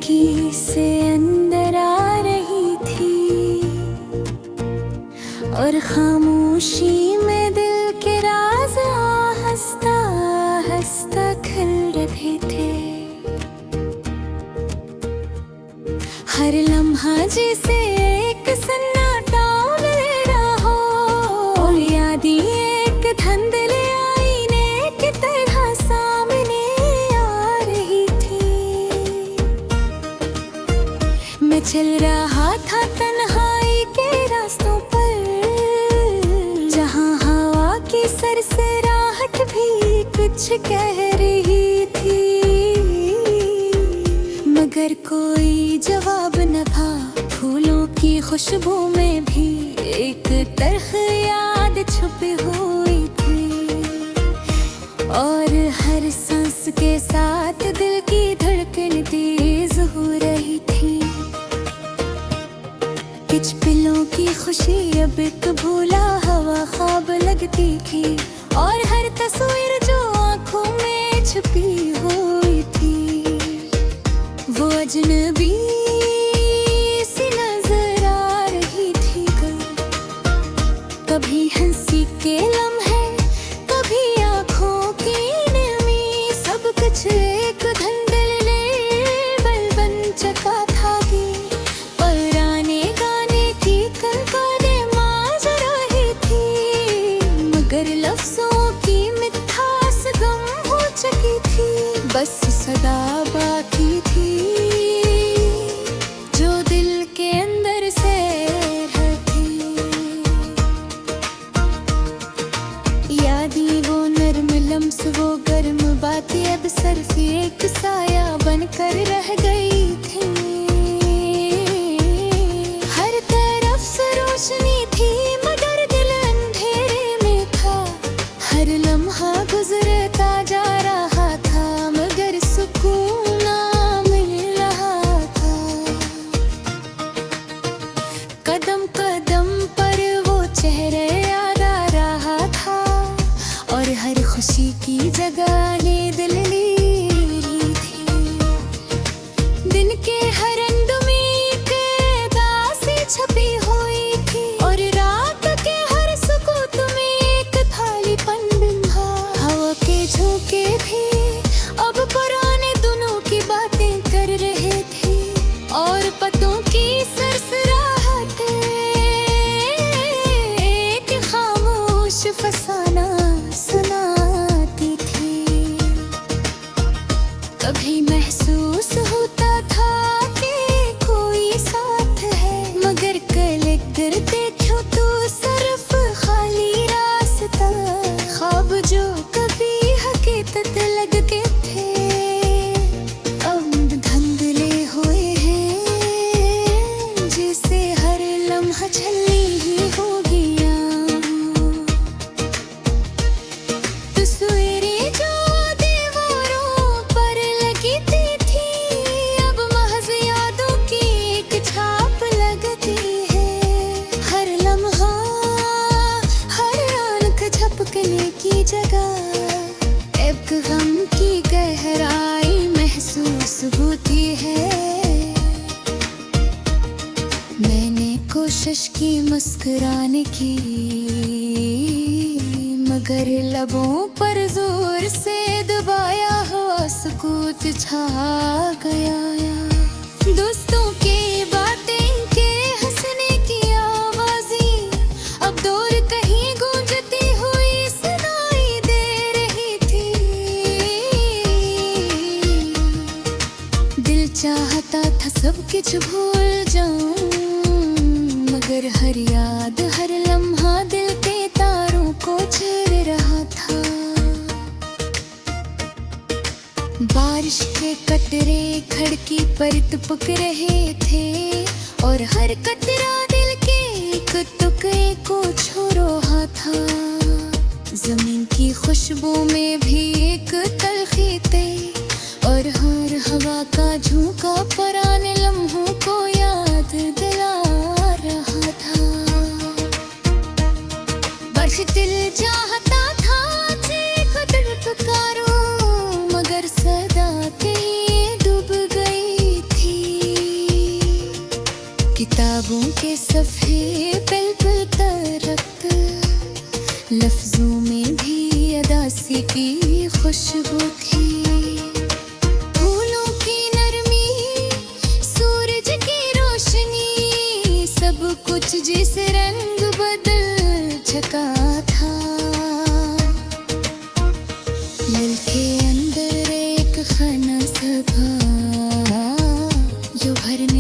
खिड़की से अंदर आ रही थी और खामोशी में दिल के राज आहिस्ता आहिस्ता खुल रहे थे। हर लम्हा जैसे एक सन्नाटा ले रहा हो और यादें एक धुंधले आईने की तरह सामने आ रही थी। मैं चल रहा था तन्हाई के रास्तों पर, जहां हवा की सरसराहट भी कुछ कह रही थी, मगर कोई जवाब न था। फूलों की खुशबू में भी एक तल्ख याद छुपी हुई थी और हर सांस के साथ दिल की धड़कन तेज हो रही थी। कुछ पलों की खुशी अब एक भूला हुआ ख्वाब लगती थी और हर तस्वीर जो आंखों में छुपी हुई थी वो अजनबी सी नजर आ रही थी। कभी हंसी के लम्हे, कभी आंखों की नमी, सब कुछ एक धुंधले बल बन चुका था कि पुराने गाने की कलकारें माज रही थी, मगर लफ्जों की मिठास गम हो चुकी थी। बस सदा बाकी थी जो दिल के अंदर से रहती। यादें वो नर्म लम्स, वो गर्म बातें अब सिर्फ एक साया बनकर रह गई थी। हर तरफ से रोशनी थी मगर दिल अंधेरे में था। हर लम्हा गुजरता जा रहा था मगर सुकून ना मिल रहा था। कदम कदम पर वो चेहरे याद आ रहा था और हर खुशी की जगह ने दिल ली थी। दिन के हर अंध में एक दासी छपी हुई थी और रात के हर सुकूत में एक थालीपन बिंधा। हवा के झोंके भी अब पुराने दिनों की बातें कर रहे थे और पतों की सरसराहट एक खामोश फसाना सुनाती थी। कभी महसूस होता था कि कोई साथ है, मगर कल एक दर देखो तो सिर्फ खाली रास्ता। ख्वाब जो कभी हकीकत लगते थे अब धुंधले हुए हैं, जैसे हर लम्हा छलनी ही हो गया। तस्वीरें जो दीवारों पर लगी थी अब महज यादों की एक छाप लगती है। हर लम्हा, हर आंख झपकने की जगह एक गम की गहराई महसूस होती है। मैंने कोशिश की मुस्कुराने की मगर लबों पर जोर से दबाया हुआ सुकूत छा गया। दोस्तों की बातें के हंसने की आवाज़ें अब दूर कहीं गूंजती हुई सुनाई दे रही थी। दिल चाहता था सब कुछ भूल जाऊं मगर हर याद, हर लम्हा दिल के तारों को छेड़ रहा था। बारिश के कतरे खिड़की पर टपक रहे थे और हर कतरा दिल के एक टुकड़े को छू रहा था। जमीन की खुशबू में भी एक तलखी थी और हर हवा का झोंका पुराने लम्हों को याद दिला रहा था। बस दिल चाहता था चीख दिल पुकारो मगर सदा कहीं डूब गई थी। किताबों के सफ़े बिल्कुल तरक्त, लफ्जों में भी अदासी की खुशबू थी। फूलों की नरमी, सूरज की रोशनी, सब कुछ जिस रंग बदल चुका था। दिल के अंदर एक खाना सा था जो भरने